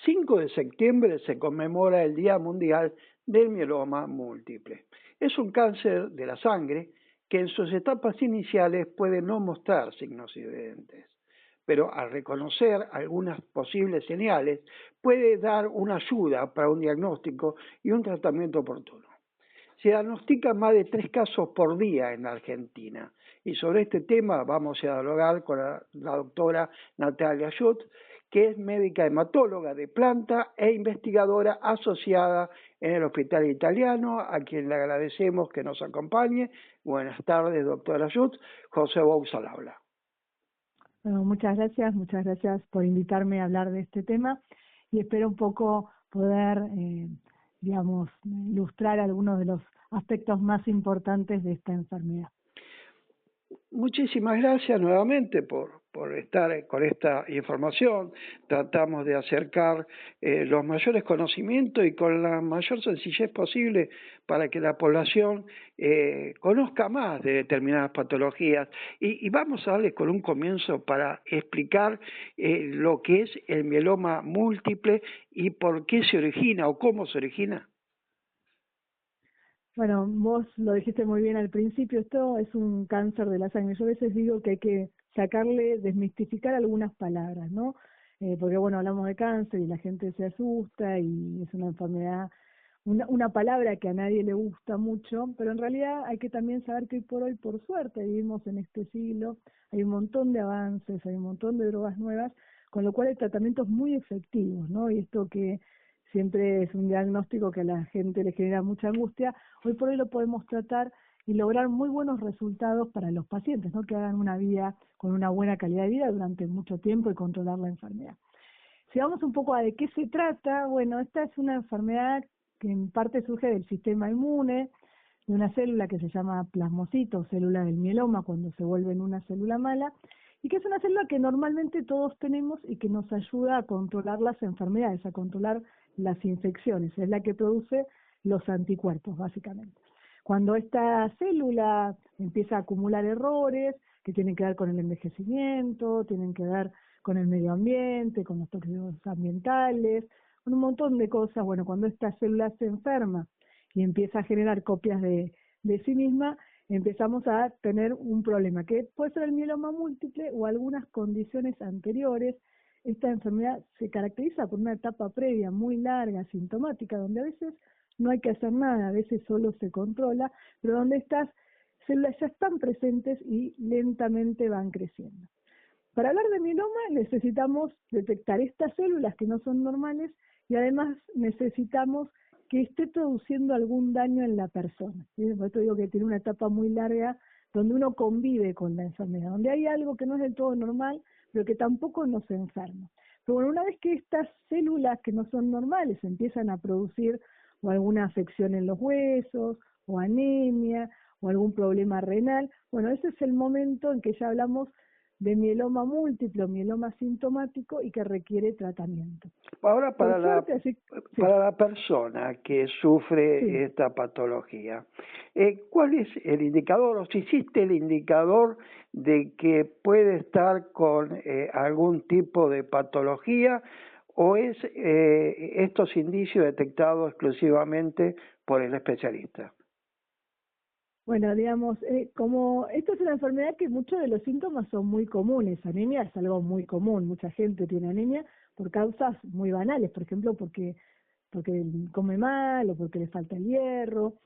5 de septiembre se conmemora el Día Mundial del Mieloma Múltiple. Es un cáncer de la sangre que en sus etapas iniciales puede no mostrar signos evidentes, pero al reconocer algunas posibles señales puede dar una ayuda para un diagnóstico y un tratamiento oportuno. Se diagnostican más de 3 casos por día en Argentina. Y sobre este tema vamos a dialogar con la doctora Natalia Schutz, que es médica hematóloga de planta e investigadora asociada en el Hospital Italiano, a quien le agradecemos que nos acompañe. Buenas tardes, doctora Schutz. José Bouza habla. Bueno, muchas gracias por invitarme a hablar de este tema y espero un poco poder, ilustrar algunos de los aspectos más importantes de esta enfermedad. Muchísimas gracias nuevamente por estar con esta información. Tratamos de acercar los mayores conocimientos y con la mayor sencillez posible para que la población conozca más de determinadas patologías. Y vamos a darle con un comienzo para explicar lo que es el mieloma múltiple y por qué se origina o cómo se origina. Bueno, vos lo dijiste muy bien al principio, esto es un cáncer de la sangre. Yo a veces digo que hay que desmistificar algunas palabras, ¿no? Porque bueno, hablamos de cáncer y la gente se asusta y es una enfermedad, una palabra que a nadie le gusta mucho, pero en realidad hay que también saber que hoy por hoy, por suerte, vivimos en este siglo, hay un montón de avances, hay un montón de drogas nuevas, con lo cual hay tratamientos muy efectivos, ¿no? Y esto que siempre es un diagnóstico que a la gente le genera mucha angustia, hoy por hoy lo podemos tratar y lograr muy buenos resultados para los pacientes, ¿no? Que hagan una vida con una buena calidad de vida durante mucho tiempo y controlar la enfermedad. Si vamos un poco a de qué se trata, bueno, esta es una enfermedad que en parte surge del sistema inmune, de una célula que se llama plasmocito, célula del mieloma, cuando se vuelve en una célula mala, y que es una célula que normalmente todos tenemos y que nos ayuda a controlar las enfermedades, a controlar las infecciones, es la que produce los anticuerpos, básicamente. Cuando esta célula empieza a acumular errores que tienen que ver con el envejecimiento, tienen que ver con el medio ambiente, con los tóxicos ambientales, con un montón de cosas, bueno, cuando esta célula se enferma y empieza a generar copias de sí misma, empezamos a tener un problema, que puede ser el mieloma múltiple o algunas condiciones anteriores. Esta enfermedad se caracteriza por una etapa previa muy larga, sintomática, donde a veces no hay que hacer nada, a veces solo se controla, pero donde estas células ya están presentes y lentamente van creciendo. Para hablar de mieloma necesitamos detectar estas células que no son normales y además necesitamos que esté produciendo algún daño en la persona. ¿Sí? Por eso digo que tiene una etapa muy larga donde uno convive con la enfermedad, donde hay algo que no es del todo normal, pero que tampoco nos enferma. Pero bueno, una vez que estas células que no son normales empiezan a producir o alguna afección en los huesos, o anemia, o algún problema renal, bueno, ese es el momento en que ya hablamos de mieloma múltiple o mieloma sintomático y que requiere tratamiento. Ahora, Por suerte, sí. para la persona que sufre esta patología, ¿cuál es el indicador o si existe el indicador de que puede estar con algún tipo de patología o es estos indicios detectados exclusivamente por el especialista? Bueno, digamos, como esto es una enfermedad que muchos de los síntomas son muy comunes. Anemia es algo muy común, mucha gente tiene anemia por causas muy banales, por ejemplo, porque come mal o porque le falta el hierro.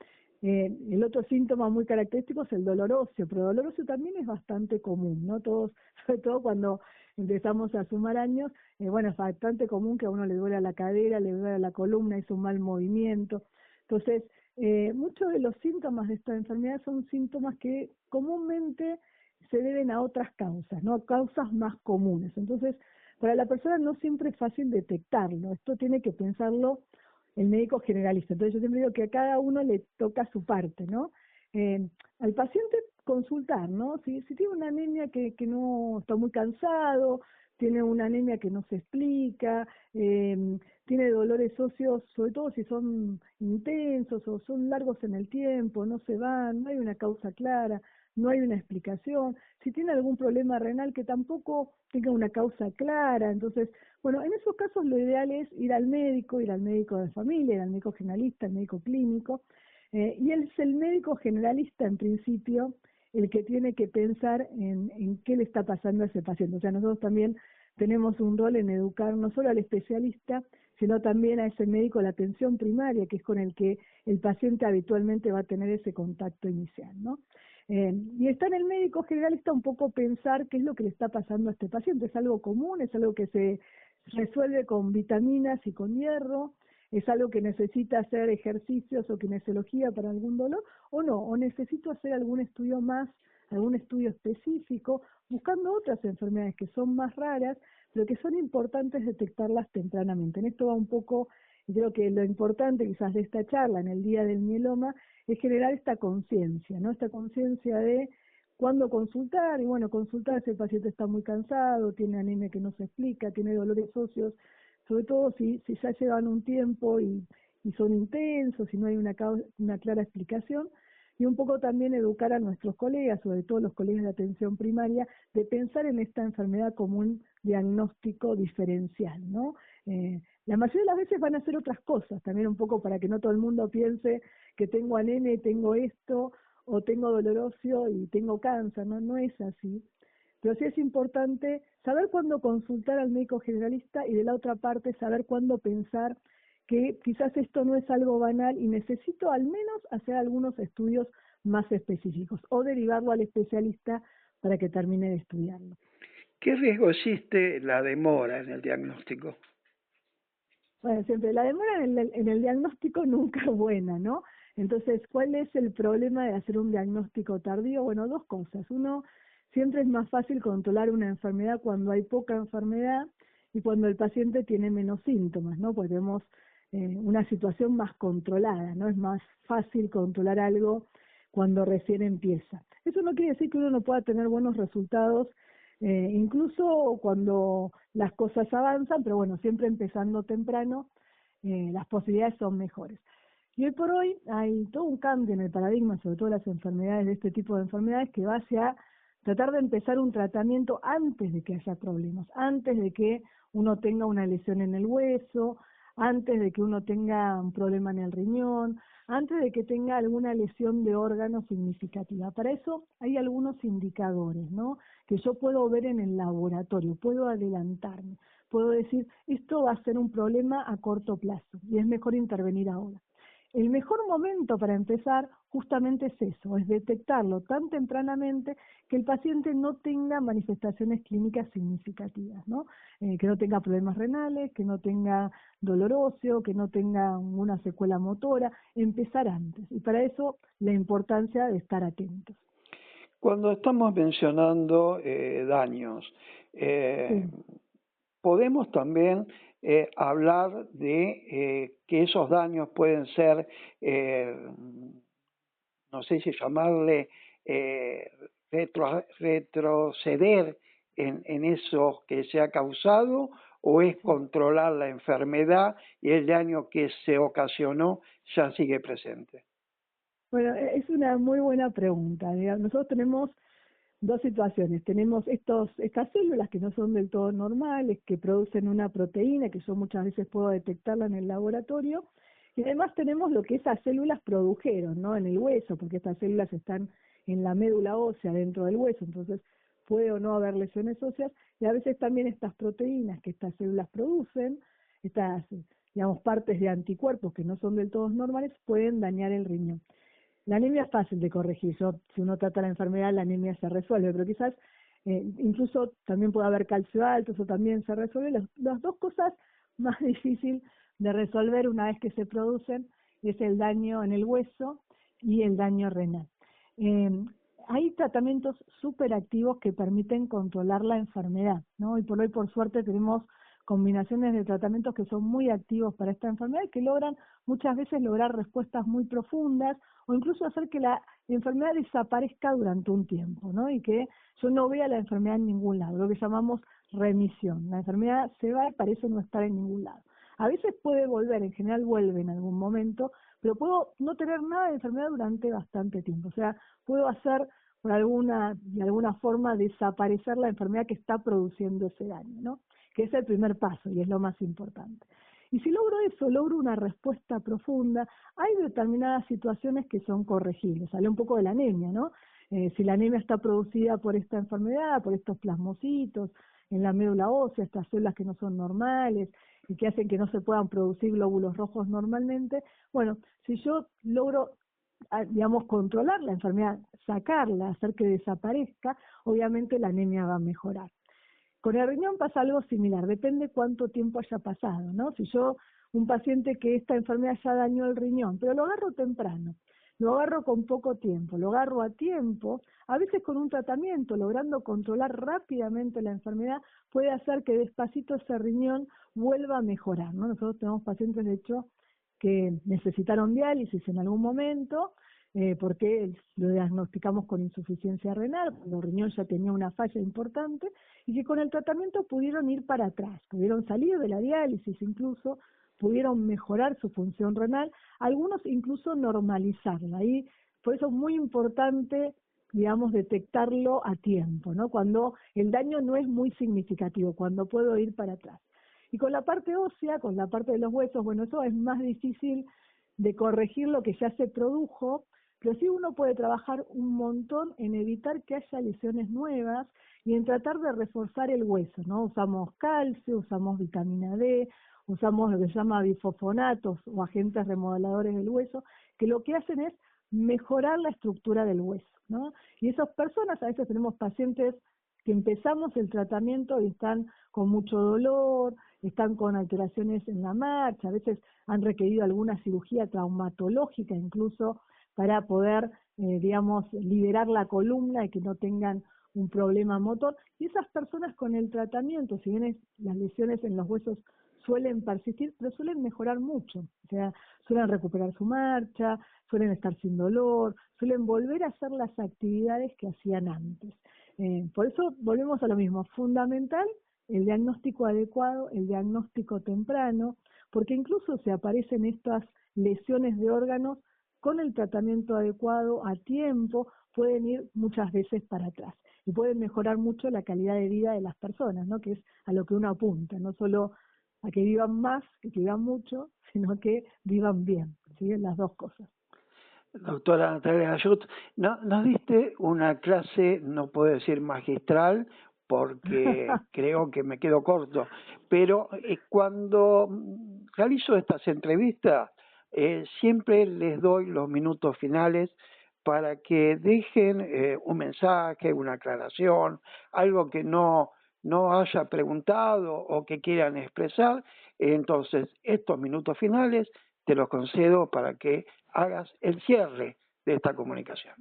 El otro síntoma muy característico es el dolor óseo, pero el dolor óseo también es bastante común, ¿no? Todos, sobre todo cuando empezamos a sumar años, bueno, es bastante común que a uno le duela la cadera, le duela la columna, es un mal movimiento. Entonces, muchos de los síntomas de esta enfermedad son síntomas que comúnmente se deben a otras causas, ¿no? Causas más comunes. Entonces, para la persona no siempre es fácil detectarlo. Esto tiene que pensarlo el médico generalista. Entonces, yo siempre digo que a cada uno le toca su parte, ¿no? Al paciente consultar, ¿no? Si tiene una anemia que no está muy cansado, tiene una anemia que no se explica, tiene dolores óseos, sobre todo si son intensos o son largos en el tiempo, no se van, no hay una causa clara, no hay una explicación, si tiene algún problema renal que tampoco tenga una causa clara. Entonces, bueno, en esos casos lo ideal es ir al médico de familia, ir al médico generalista, al médico clínico, y es el médico generalista en principio el que tiene que pensar en qué le está pasando a ese paciente. O sea, nosotros también tenemos un rol en educar no solo al especialista, sino también a ese médico de la atención primaria, que es con el que el paciente habitualmente va a tener ese contacto inicial, ¿no? Y está en el médico generalista un poco pensar qué es lo que le está pasando a este paciente. ¿Es algo común? ¿Es algo que se resuelve con vitaminas y con hierro? ¿Es algo que necesita hacer ejercicios o kinesiología para algún dolor? ¿O no? ¿O necesito hacer algún estudio más, algún estudio específico, buscando otras enfermedades que son más raras, pero que son importantes detectarlas tempranamente? En esto va un poco, y creo que lo importante quizás de esta charla en el Día del Mieloma es generar esta conciencia, ¿no? Esta conciencia de cuándo consultar, y bueno, consultar si el paciente está muy cansado, tiene anemia que no se explica, tiene dolores óseos, sobre todo si ya llevan un tiempo y son intensos, y no hay una clara explicación, y un poco también educar a nuestros colegas, sobre todo los colegas de atención primaria, de pensar en esta enfermedad como un diagnóstico diferencial, ¿no? La mayoría de las veces van a hacer otras cosas, también un poco para que no todo el mundo piense que tengo anemia y tengo esto, o tengo dolor óseo y tengo cáncer, ¿no? No es así. Pero sí es importante saber cuándo consultar al médico generalista, y de la otra parte saber cuándo pensar que quizás esto no es algo banal y necesito al menos hacer algunos estudios más específicos o derivarlo al especialista para que termine de estudiarlo. ¿Qué riesgo existe la demora en el diagnóstico? Bueno, siempre la demora en el diagnóstico nunca es buena, ¿no? Entonces, ¿cuál es el problema de hacer un diagnóstico tardío? Bueno, dos cosas. Uno, siempre es más fácil controlar una enfermedad cuando hay poca enfermedad y cuando el paciente tiene menos síntomas, ¿no? Porque tenemos una situación más controlada, ¿no? Es más fácil controlar algo cuando recién empieza. Eso no quiere decir que uno no pueda tener buenos resultados incluso cuando las cosas avanzan, pero bueno, siempre empezando temprano, las posibilidades son mejores. Y hoy por hoy hay todo un cambio en el paradigma, sobre todo las enfermedades, de este tipo de enfermedades, que va hacia tratar de empezar un tratamiento antes de que haya problemas, antes de que uno tenga una lesión en el hueso, antes de que uno tenga un problema en el riñón, antes de que tenga alguna lesión de órgano significativa. Para eso hay algunos indicadores, ¿no?, que yo puedo ver en el laboratorio, puedo adelantarme, puedo decir, esto va a ser un problema a corto plazo y es mejor intervenir ahora. El mejor momento para empezar justamente es eso, es detectarlo tan tempranamente que el paciente no tenga manifestaciones clínicas significativas, ¿no? Que no tenga problemas renales, que no tenga dolor óseo, que no tenga una secuela motora, empezar antes. Y para eso la importancia de estar atentos. Cuando estamos mencionando daños, Sí. podemos también hablar de que esos daños pueden ser, no sé si llamarle, eh, retroceder en eso que se ha causado, o es controlar la enfermedad y el daño que se ocasionó ya sigue presente. Bueno, es una muy buena pregunta. Digamos, nosotros tenemos dos situaciones. Tenemos estas células que no son del todo normales, que producen una proteína que yo muchas veces puedo detectarla en el laboratorio, y además tenemos lo que esas células produjeron, ¿no?, en el hueso, porque estas células están en la médula ósea dentro del hueso, entonces puede o no haber lesiones óseas, y a veces también estas proteínas que estas células producen, estas, digamos, partes de anticuerpos que no son del todo normales, pueden dañar el riñón. La anemia es fácil de corregir, si uno trata la enfermedad, la anemia se resuelve, pero quizás incluso también puede haber calcio alto, eso también se resuelve. Las dos cosas más difíciles de resolver una vez que se producen es el daño en el hueso y el daño renal. Eh, Hay tratamientos súper activos que permiten controlar la enfermedad, ¿no? Y por hoy, por suerte, tenemos combinaciones de tratamientos que son muy activos para esta enfermedad y que logran muchas veces lograr respuestas muy profundas o incluso hacer que la enfermedad desaparezca durante un tiempo, ¿no? Y que yo no vea la enfermedad en ningún lado, lo que llamamos remisión. La enfermedad se va y parece no estar en ningún lado. A veces puede volver, en general vuelve en algún momento, pero puedo no tener nada de enfermedad durante bastante tiempo. O sea, puedo hacer de alguna forma desaparecer la enfermedad que está produciendo ese daño, ¿no? Que es el primer paso y es lo más importante. Y si logro eso, logro una respuesta profunda, hay determinadas situaciones que son corregibles. Sale un poco de la anemia, ¿no? Si la anemia está producida por esta enfermedad, por estos plasmocitos en la médula ósea, estas células que no son normales y que hacen que no se puedan producir glóbulos rojos normalmente, bueno, si yo logro, digamos, controlar la enfermedad, sacarla, hacer que desaparezca, obviamente la anemia va a mejorar. Con el riñón pasa algo similar, depende cuánto tiempo haya pasado, ¿no? Si yo, un paciente que esta enfermedad ya dañó el riñón, pero lo agarro temprano, lo agarro con poco tiempo, lo agarro a tiempo, a veces con un tratamiento, logrando controlar rápidamente la enfermedad, puede hacer que despacito ese riñón vuelva a mejorar, ¿no? Nosotros tenemos pacientes, de hecho, que necesitaron diálisis en algún momento, porque lo diagnosticamos con insuficiencia renal, cuando el riñón ya tenía una falla importante, y que con el tratamiento pudieron ir para atrás, pudieron salir de la diálisis incluso, pudieron mejorar su función renal, algunos incluso normalizarla. Y por eso es muy importante, digamos, detectarlo a tiempo, ¿no? Cuando el daño no es muy significativo, cuando puedo ir para atrás. Y con la parte ósea, con la parte de los huesos, bueno, eso es más difícil de corregir lo que ya se produjo, pero sí uno puede trabajar un montón en evitar que haya lesiones nuevas y en tratar de reforzar el hueso, ¿no? Usamos calcio, usamos vitamina D, usamos lo que se llama bifosfonatos o agentes remodeladores del hueso, que lo que hacen es mejorar la estructura del hueso, ¿no? Y esas personas, a veces tenemos pacientes que empezamos el tratamiento y están con mucho dolor, están con alteraciones en la marcha, a veces han requerido alguna cirugía traumatológica incluso para poder, digamos, liberar la columna y que no tengan un problema motor. Y esas personas con el tratamiento, si bien las lesiones en los huesos suelen persistir, pero suelen mejorar mucho. O sea, suelen recuperar su marcha, suelen estar sin dolor, suelen volver a hacer las actividades que hacían antes. Por eso volvemos a lo mismo, fundamental el diagnóstico adecuado, el diagnóstico temprano, porque incluso si aparecen estas lesiones de órganos, con el tratamiento adecuado a tiempo pueden ir muchas veces para atrás y pueden mejorar mucho la calidad de vida de las personas, ¿no? Que es a lo que uno apunta, no solo a que vivan más, que vivan mucho, sino que vivan bien, ¿sí? Las dos cosas. Doctora Natalia Ayut, nos diste una clase, no puedo decir magistral, porque creo que me quedo corto, pero cuando realizo estas entrevistas, siempre les doy los minutos finales para que dejen un mensaje, una aclaración, algo que no haya preguntado o que quieran expresar. Entonces, estos minutos finales te los concedo para que hagas el cierre de esta comunicación.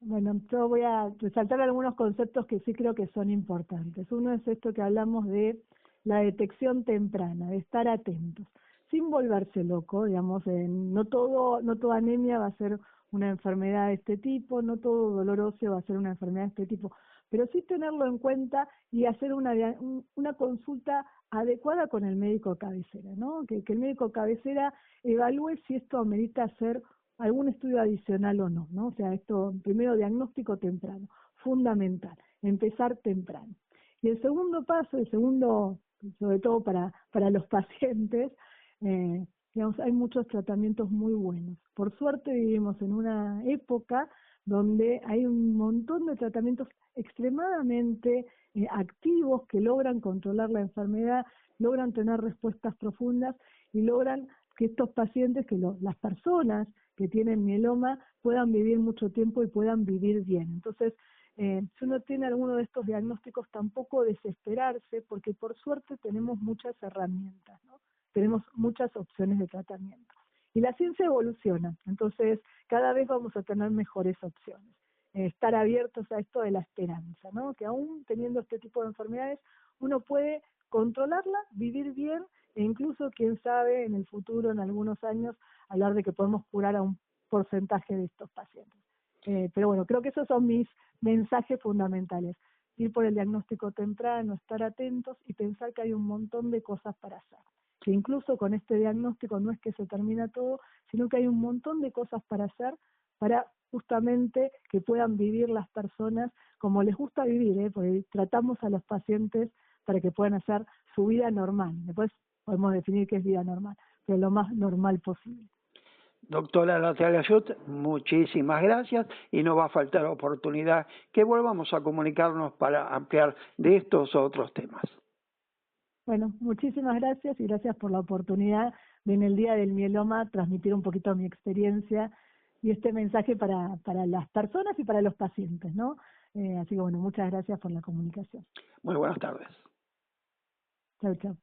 Bueno, yo voy a resaltar algunos conceptos que sí creo que son importantes. Uno es esto que hablamos de la detección temprana, de estar atentos, sin volverse loco, digamos, no toda anemia va a ser una enfermedad de este tipo, no todo dolor óseo va a ser una enfermedad de este tipo, pero sí tenerlo en cuenta y hacer una consulta adecuada con el médico cabecera, ¿no? Que el médico cabecera evalúe si esto amerita hacer algún estudio adicional o no, ¿no? O sea, esto, primero, diagnóstico temprano, fundamental, empezar temprano. Y el segundo paso, sobre todo para los pacientes, digamos, hay muchos tratamientos muy buenos. Por suerte vivimos en una época donde hay un montón de tratamientos extremadamente activos que logran controlar la enfermedad, logran tener respuestas profundas y logran que estos pacientes, las personas que tienen mieloma puedan vivir mucho tiempo y puedan vivir bien. Entonces, si uno tiene alguno de estos diagnósticos, tampoco desesperarse, porque por suerte tenemos muchas herramientas, ¿no? Tenemos muchas opciones de tratamiento. Y la ciencia evoluciona, entonces cada vez vamos a tener mejores opciones. Estar abiertos a esto de la esperanza, ¿no? Que aún teniendo este tipo de enfermedades, uno puede controlarla, vivir bien, e incluso, quién sabe, en el futuro, en algunos años, hablar de que podemos curar a un porcentaje de estos pacientes. Pero bueno, creo que esos son mis mensajes fundamentales. Ir por el diagnóstico temprano, estar atentos y pensar que hay un montón de cosas para hacer. Que incluso con este diagnóstico no es que se termina todo, sino que hay un montón de cosas para hacer para justamente que puedan vivir las personas como les gusta vivir, porque tratamos a los pacientes para que puedan hacer su vida normal. Después podemos definir qué es vida normal, pero lo más normal posible. Doctora Natalia Schut, muchísimas gracias y no va a faltar oportunidad que volvamos a comunicarnos para ampliar de estos otros temas. Bueno, muchísimas gracias y gracias por la oportunidad de en el Día del Mieloma transmitir un poquito mi experiencia y este mensaje para las personas y para los pacientes, ¿no? Así que bueno, muchas gracias por la comunicación. Muy buenas tardes. Chau, chau.